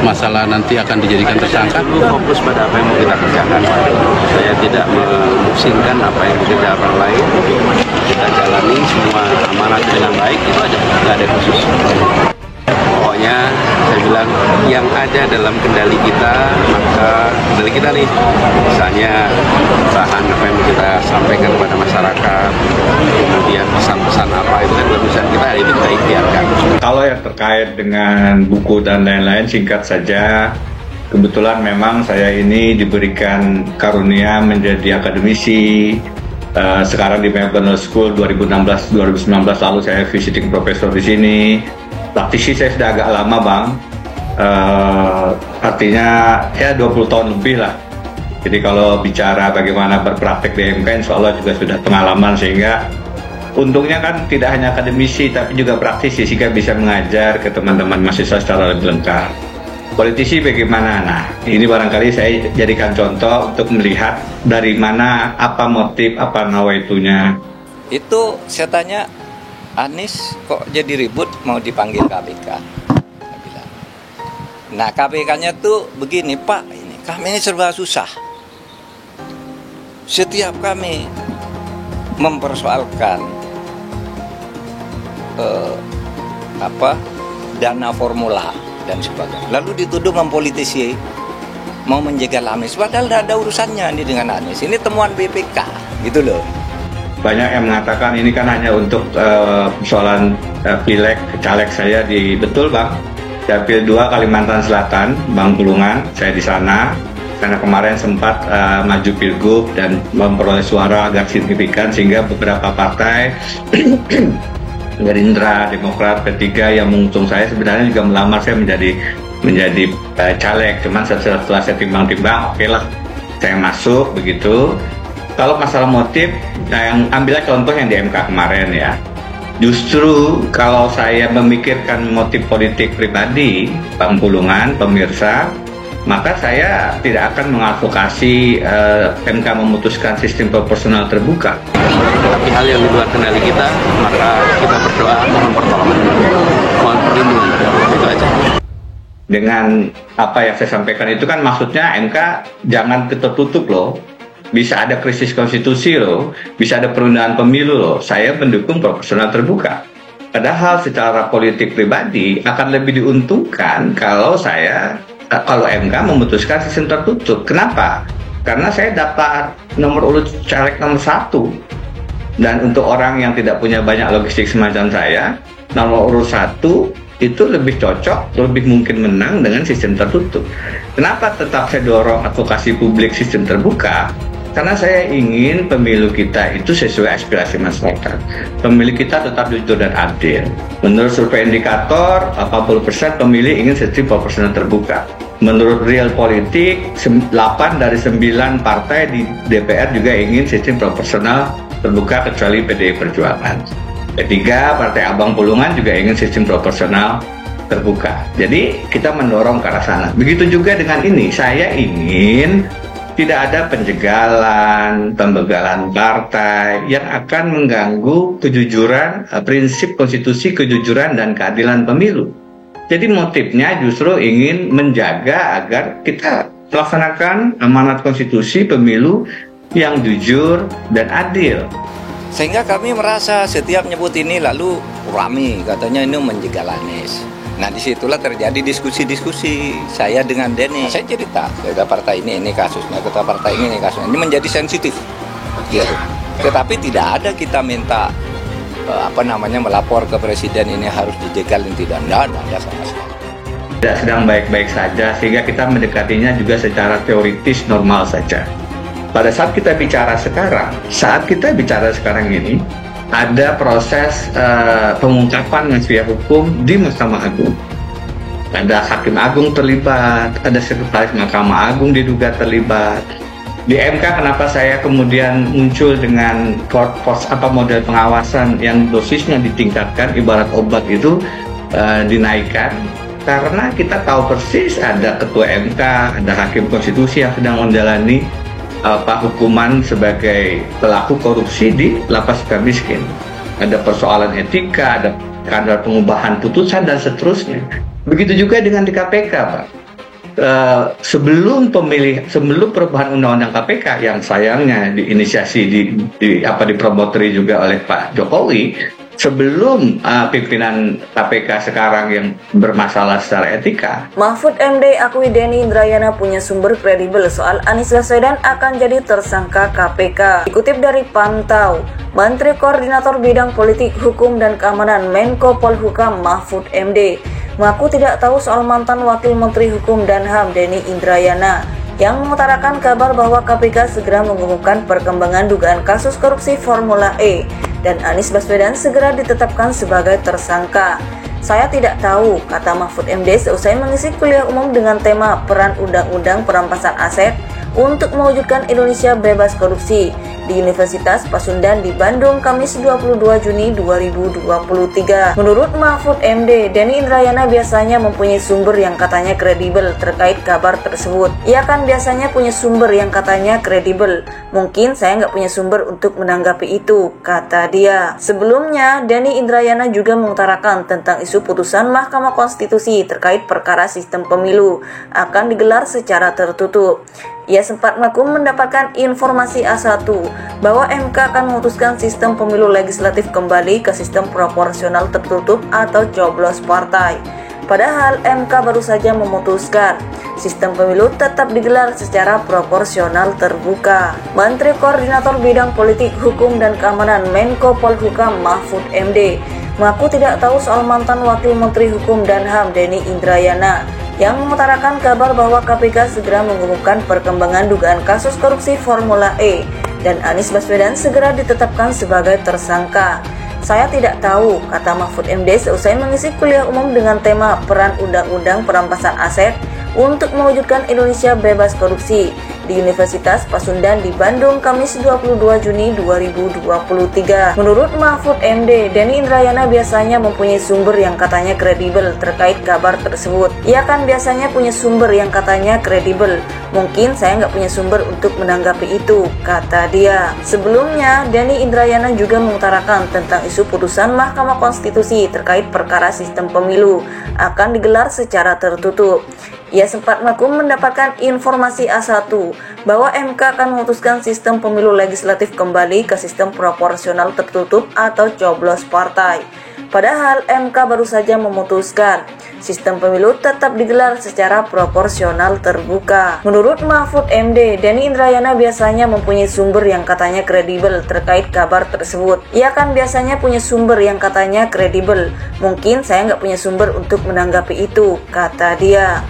masalah nanti akan dijadikan tersangka? Fokus pada apa yang mau kita kerjakan. Saya tidak memusingkan apa yang bekerja orang lain. Kita jalani semua amanat dengan baik, itu aja, nggak ada khusus. Pokoknya saya bilang yang ada dalam kendali kita, maka kendali kita nih, misalnya bahan apa yang kita sampaikan kepada masyarakat, kemudian pesan-pesan apa itu kan urusan kita, itu kita ikhtiarkan. Kalau yang terkait dengan buku dan lain-lain, singkat saja, kebetulan memang saya ini diberikan karunia menjadi akademisi. Sekarang di Melbourne Law School 2016-2019 lalu saya visiting professor di sini. Praktisi saya sudah agak lama, Bang. Artinya ya 20 tahun lebih lah. Jadi kalau bicara bagaimana berpraktek di MK, insya Allah juga sudah pengalaman, sehingga untungnya kan tidak hanya akademisi tapi juga praktisi, sehingga bisa mengajar ke teman-teman mahasiswa secara lebih lengkap. Politisi bagaimana? Nah, ini barangkali saya jadikan contoh untuk melihat dari mana, apa motif, apa nawaitunya. Itu saya tanya, Anies kok jadi ribut mau dipanggil KPK? Nah, KPK-nya tuh begini, Pak, kami ini serba susah. Setiap kami mempersoalkan dana formula dan sebagainya, lalu dituduh mempolitisi, mau menjegal Anies, padahal tidak ada urusannya ini dengan Anies. Ini temuan BPK, gitu loh. Banyak yang mengatakan ini kan hanya untuk persoalan pileg, caleg saya di, betul Bang, Dapil 2 Kalimantan Selatan, Bang Pulungan, saya di sana, karena kemarin sempat maju pilgub dan memperoleh suara agak signifikan, sehingga beberapa partai Gerindra, Demokrat, P3 yang mengusung saya sebenarnya juga melamar saya menjadi caleg. Cuman setelah saya timbang-timbang, oke lah, saya masuk begitu. Kalau masalah motif, yang ambillah contoh yang di MK kemarin ya. Justru kalau saya memikirkan motif politik pribadi, Bang Pulungan, pemirsa, maka saya tidak akan mengadvokasi MK memutuskan sistem proporsional terbuka. Tapi hal yang di luar kendali kita, maka kita berdoa mohon pertolongan, mohon perlindungan, itu aja. Dengan apa yang saya sampaikan itu kan maksudnya MK jangan tertutup loh. Bisa ada krisis konstitusi loh, bisa ada penundaan pemilu loh. Saya mendukung proporsional terbuka. Padahal secara politik pribadi akan lebih diuntungkan kalau MK memutuskan sistem tertutup. Kenapa? Karena saya dapat nomor urut caleg nomor 1. Dan untuk orang yang tidak punya banyak logistik semacam saya, nomor urut 1 itu lebih cocok, lebih mungkin menang dengan sistem tertutup. Kenapa tetap saya dorong advokasi publik sistem terbuka? Karena saya ingin pemilu kita itu sesuai aspirasi masyarakat. Pemilu kita tetap jujur dan adil. Menurut survei indikator, 80% pemilih ingin sistem proporsional terbuka. Menurut real politik, 8 dari 9 partai di DPR juga ingin sistem proporsional terbuka kecuali PDI Perjuangan. Ketiga, Partai Abang Pulungan juga ingin sistem proporsional terbuka. Jadi kita mendorong ke arah sana. Begitu juga dengan ini, saya ingin tidak ada penjegalan, pembegalan partai yang akan mengganggu kejujuran, prinsip konstitusi kejujuran dan keadilan pemilu. Jadi motifnya justru ingin menjaga agar kita melaksanakan amanat konstitusi pemilu yang jujur dan adil. Sehingga kami merasa setiap nyebut ini lalu rame, katanya ini menjegal Anies. Nah, disitulah terjadi diskusi-diskusi saya dengan Denny. Saya cerita, kata partai ini kasusnya, kata partai ini kasusnya. Ini menjadi sensitif. Gitu. Tetapi tidak ada kita minta melapor ke presiden ini harus dijegal, ini tidak ada sama sekali. Tidak sedang baik-baik saja, sehingga kita mendekatinya juga secara teoritis normal saja. Pada saat kita bicara sekarang ini, ada proses pengungkapan mafia hukum di Mahkamah Agung. Ada Hakim Agung terlibat, ada Sekretaris Mahkamah Agung diduga terlibat. Di MK kenapa saya kemudian muncul dengan model pengawasan yang dosisnya ditingkatkan, ibarat obat itu dinaikkan. Karena kita tahu persis ada Ketua MK, ada Hakim Konstitusi yang sedang menjalani hukuman sebagai pelaku korupsi di lapas Sukamiskin. Ada persoalan etika, ada kadar pengubahan putusan dan seterusnya. Begitu juga dengan di KPK, Pak. sebelum perubahan undang-undang KPK yang sayangnya diinisiasi dipromoteri juga oleh Pak Jokowi, sebelum pimpinan KPK sekarang yang bermasalah secara etika. Mahfud MD akui Denny Indrayana punya sumber kredibel soal Anies Baswedan akan jadi tersangka KPK. Dikutip dari Pantau, Menteri Koordinator Bidang Politik, Hukum, dan Keamanan Menko Polhukam Mahfud MD mengaku tidak tahu soal mantan Wakil Menteri Hukum dan HAM Denny Indrayana yang mengutarakan kabar bahwa KPK segera mengumumkan perkembangan dugaan kasus korupsi Formula E dan Anies Baswedan segera ditetapkan sebagai tersangka. Saya tidak tahu, kata Mahfud MD seusai mengisi kuliah umum dengan tema Peran Undang-Undang Perampasan Aset untuk mewujudkan Indonesia bebas korupsi di Universitas Pasundan di Bandung, Kamis 22 Juni 2023. Menurut Mahfud MD, Denny Indrayana biasanya mempunyai sumber yang katanya kredibel terkait kabar tersebut. Ia kan biasanya punya sumber yang katanya kredibel. Mungkin saya nggak punya sumber untuk menanggapi itu, kata dia. Sebelumnya, Denny Indrayana juga mengutarakan tentang isu putusan Mahkamah Konstitusi terkait perkara sistem pemilu akan digelar secara tertutup. Ia sempat mengaku mendapatkan informasi A1 bahwa MK akan memutuskan sistem pemilu legislatif kembali ke sistem proporsional tertutup atau coblos partai. Padahal MK baru saja memutuskan sistem pemilu tetap digelar secara proporsional terbuka. Menteri Koordinator Bidang Politik, Hukum, dan Keamanan Menko Polhukam Mahfud MD mengaku tidak tahu soal mantan Wakil Menteri Hukum dan HAM Denny Indrayana yang mengutarakan kabar bahwa KPK segera mengumumkan perkembangan dugaan kasus korupsi Formula E dan Anies Baswedan segera ditetapkan sebagai tersangka. Saya tidak tahu, kata Mahfud MD seusai mengisi kuliah umum dengan tema Peran Undang-Undang Perampasan Aset untuk mewujudkan Indonesia bebas korupsi di Universitas Pasundan di Bandung, Kamis 22 Juni 2023. Menurut Mahfud MD, Denny Indrayana biasanya mempunyai sumber yang katanya kredibel terkait kabar tersebut. Ia kan biasanya punya sumber yang katanya kredibel. Mungkin saya nggak punya sumber untuk menanggapi itu, kata dia. Sebelumnya, Denny Indrayana juga mengutarakan tentang isu putusan Mahkamah Konstitusi terkait perkara sistem pemilu akan digelar secara tertutup. Ia sempat mengaku mendapatkan informasi A1 bahwa MK akan memutuskan sistem pemilu legislatif kembali ke sistem proporsional tertutup atau coblos partai. Padahal MK baru saja memutuskan sistem pemilu tetap digelar secara proporsional terbuka. Menurut Mahfud MD, Denny Indrayana biasanya mempunyai sumber yang katanya kredibel terkait kabar tersebut. Ia kan biasanya punya sumber yang katanya kredibel. Mungkin saya nggak punya sumber untuk menanggapi itu, kata dia.